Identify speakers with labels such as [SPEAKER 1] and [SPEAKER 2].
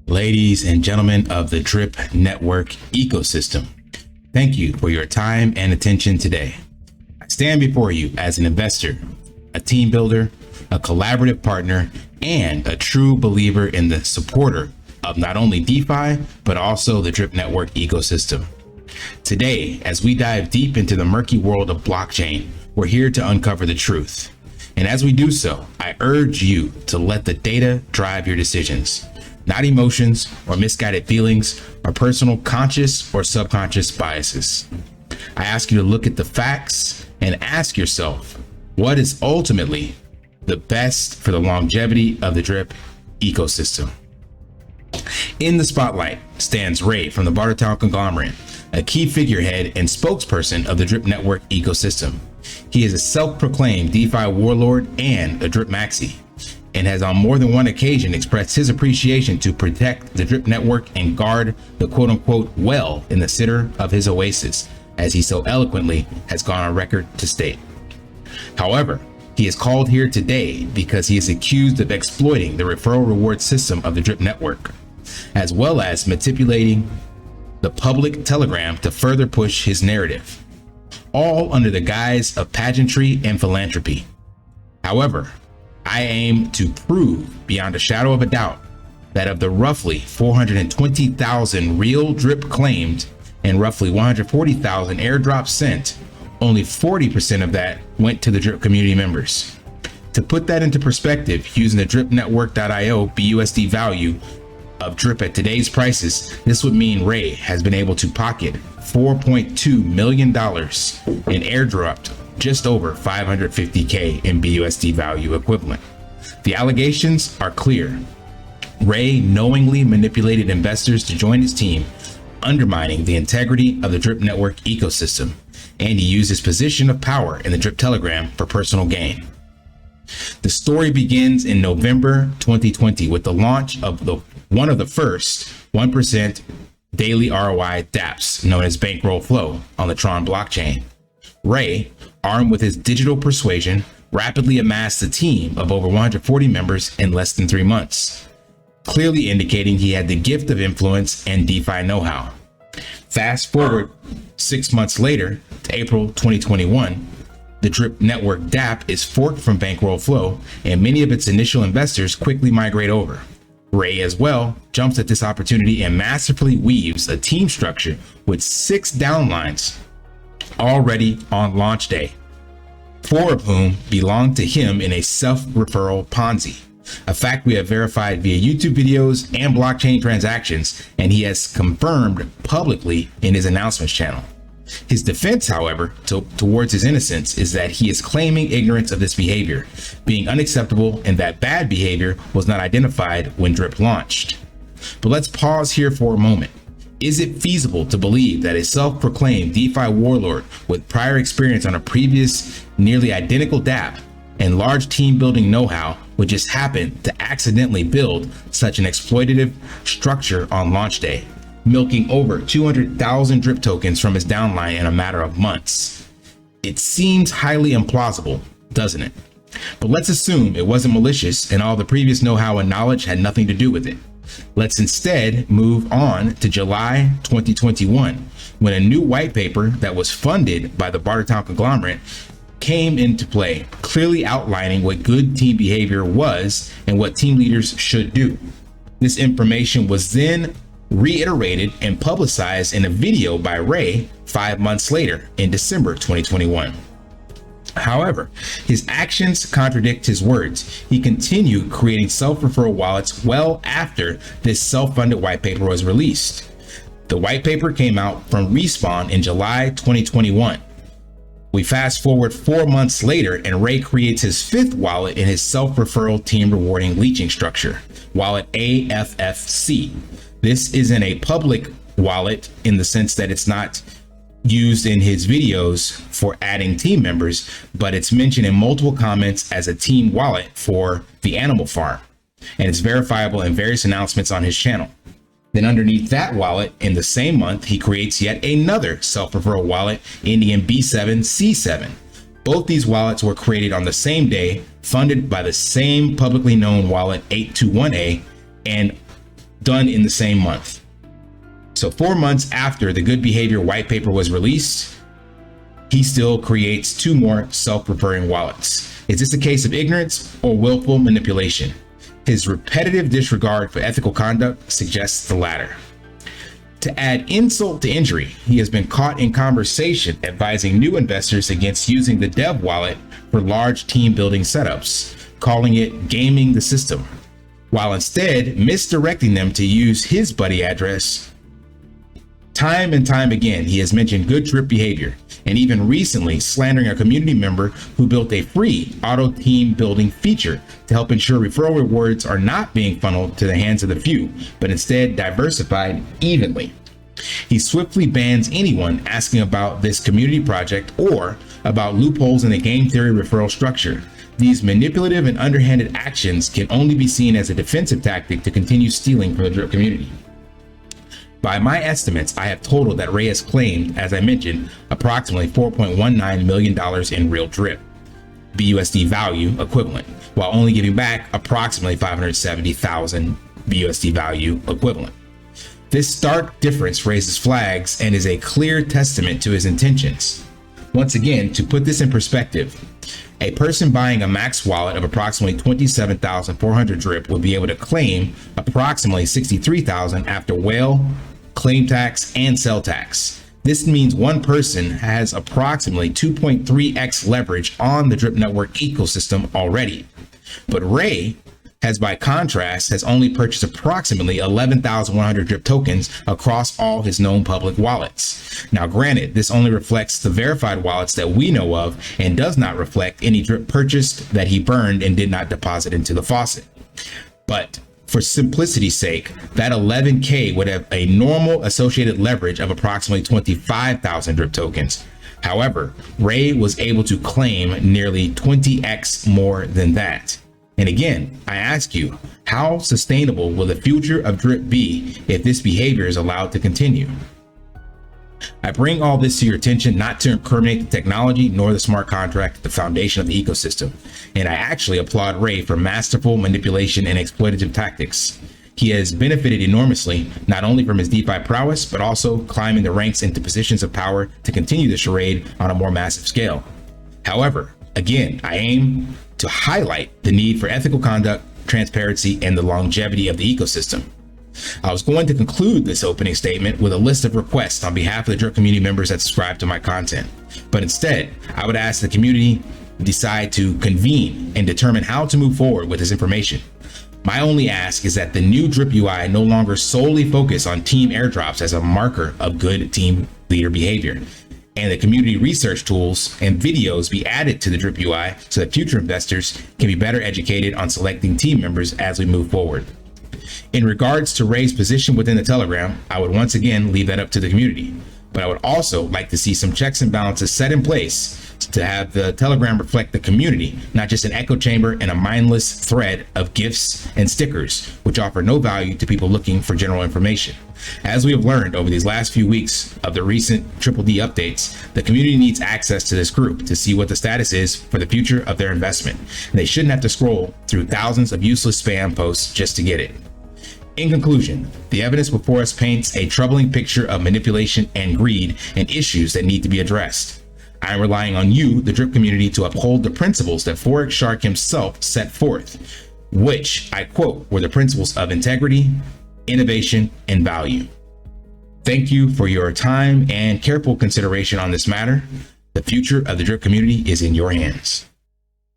[SPEAKER 1] Ladies and gentlemen of the Drip Network ecosystem, thank you for your time and attention today. I stand before you as an investor, a team builder, a collaborative partner, and a true believer in the supporter of not only DeFi, but also the Drip Network ecosystem. Today, as we dive deep into the murky world of blockchain, we're here to uncover the truth. And as we do so, I urge you to let the data drive your decisions, not emotions or misguided feelings or personal conscious or subconscious biases. I ask you to look at the facts and ask yourself, what is ultimately the best for the longevity of the Drip ecosystem? In the spotlight stands Rey from the Bartertown conglomerate, a key figurehead and spokesperson of the Drip Network ecosystem. He is a self-proclaimed DeFi warlord and a Drip maxi, and has on more than one occasion expressed his appreciation to protect the Drip Network and guard the quote-unquote well in the center of his oasis, as he so eloquently has gone on record to state. However, he is called here today because he is accused of exploiting the referral reward system of the Drip Network, as well as manipulating the public telegram to further push his narrative, all under the guise of pageantry and philanthropy. However, I aim to prove beyond a shadow of a doubt that of the roughly 420,000 real Drip claimed and roughly 140,000 airdrops sent, only 40% of that went to the Drip community members. To put that into perspective, using the dripnetwork.io BUSD value of Drip at today's prices, this would mean Rey has been able to pocket $4.2 million and airdropped just over 550K in BUSD value equivalent. The allegations are clear. Rey knowingly manipulated investors to join his team, undermining the integrity of the Drip Network ecosystem, and he used his position of power in the Drip Telegram for personal gain. The story begins in November 2020 with the launch of one of the first 1% daily ROI dApps, known as Bankroll Flow, on the Tron blockchain. Rey, armed with his digital persuasion, rapidly amassed a team of over 140 members in less than 3 months, clearly indicating he had the gift of influence and DeFi know-how. Fast forward 6 months later to April 2021, the Drip Network dApp is forked from Bankroll Flow, and many of its initial investors quickly migrate over. Rey as well jumps at this opportunity and masterfully weaves a team structure with 6 downlines already on launch day, 4 of whom belong to him in a self-referral Ponzi, a fact we have verified via YouTube videos and blockchain transactions, and he has confirmed publicly in his announcements channel. His defense, however, towards his innocence is that he is claiming ignorance of this behavior being unacceptable and that bad behavior was not identified when Drip launched. But let's pause here for a moment. Is it feasible to believe that a self-proclaimed DeFi warlord with prior experience on a previous nearly identical dApp and large team building know-how would just happen to accidentally build such an exploitative structure on launch day, milking over 200,000 Drip tokens from his downline in a matter of months? It seems highly implausible, doesn't it? But let's assume it wasn't malicious and all the previous know-how and knowledge had nothing to do with it. Let's instead move on to July 2021, when a new white paper that was funded by the Bartertown conglomerate came into play, clearly outlining what good team behavior was and what team leaders should do. This information was then reiterated and publicized in a video by Rey 5 months later in December 2021. However, his actions contradict his words. He continued creating self-referral wallets well after this self-funded white paper was released. The white paper came out from Respawn in July 2021. We fast forward 4 months later and Rey creates his 5th wallet in his self-referral team rewarding leeching structure, wallet AFFC. This isn't a public wallet in the sense that it's not used in his videos for adding team members, but it's mentioned in multiple comments as a team wallet for the Animal Farm, and it's verifiable in various announcements on his channel. Then underneath that wallet, in the same month, he creates yet another self-referral wallet, Indian B7C7. Both these wallets were created on the same day, funded by the same publicly known wallet 821A, and done in the same month. So 4 months after the good behavior white paper was released, he still creates 2 more self-referring wallets. Is this a case of ignorance or willful manipulation? His repetitive disregard for ethical conduct suggests the latter. To add insult to injury, he has been caught in conversation advising new investors against using the dev wallet for large team building setups, calling it gaming the system, while instead misdirecting them to use his buddy address. Time and time again, he has mentioned good drip behavior, and even recently slandering a community member who built a free auto team building feature to help ensure referral rewards are not being funneled to the hands of the few, but instead diversified evenly. He swiftly bans anyone asking about this community project or about loopholes in the game theory referral structure. These manipulative and underhanded actions can only be seen as a defensive tactic to continue stealing from the drip community. By my estimates, I have totaled that Rey has claimed, as I mentioned, approximately $4.19 million in real drip, BUSD value equivalent, while only giving back approximately 570,000 BUSD value equivalent. This stark difference raises flags and is a clear testament to his intentions. Once again, to put this in perspective, a person buying a max wallet of approximately 27,400 drip would be able to claim approximately 63,000 after whale, claim tax, and sell tax. This means one person has approximately 2.3x leverage on the drip network ecosystem already. But Rey has, by contrast, has only purchased approximately 11,100 drip tokens across all his known public wallets. Now, granted, this only reflects the verified wallets that we know of and does not reflect any drip purchased that he burned and did not deposit into the Faucet. But for simplicity's sake, that 11K would have a normal associated leverage of approximately 25,000 drip tokens. However, Rey was able to claim nearly 20x more than that. And again, I ask you, how sustainable will the future of drip be if this behavior is allowed to continue? I bring all this to your attention not to incriminate the technology nor the smart contract, the foundation of the ecosystem. And I actually applaud Rey for masterful manipulation and exploitative tactics. He has benefited enormously, not only from his DeFi prowess, but also climbing the ranks into positions of power to continue the charade on a more massive scale. However, again, I aim to highlight the need for ethical conduct, transparency, and the longevity of the ecosystem. I was going to conclude this opening statement with a list of requests on behalf of the drip community members that subscribe to my content. But instead, I would ask the community decide to convene and determine how to move forward with this information. My only ask is that the new drip UI no longer solely focus on team airdrops as a marker of good team leader behavior, and the community research tools and videos be added to the drip UI so that future investors can be better educated on selecting team members as we move forward. In regards to Rey's position within the Telegram, I would once again leave that up to the community, but I would also like to see some checks and balances set in place to have the Telegram reflect the community, not just an echo chamber and a mindless thread of gifts and stickers, which offer no value to people looking for general information. As we have learned over these last few weeks of the recent Triple D updates, the community needs access to this group to see what the status is for the future of their investment. And they shouldn't have to scroll through thousands of useless spam posts just to get it. In conclusion, the evidence before us paints a troubling picture of manipulation and greed and issues that need to be addressed. I am relying on you, the drip community, to uphold the principles that Forex Shark himself set forth, which, I quote, were the principles of integrity, innovation, and value. Thank you for your time and careful consideration on this matter. The future of the drip community is in your hands.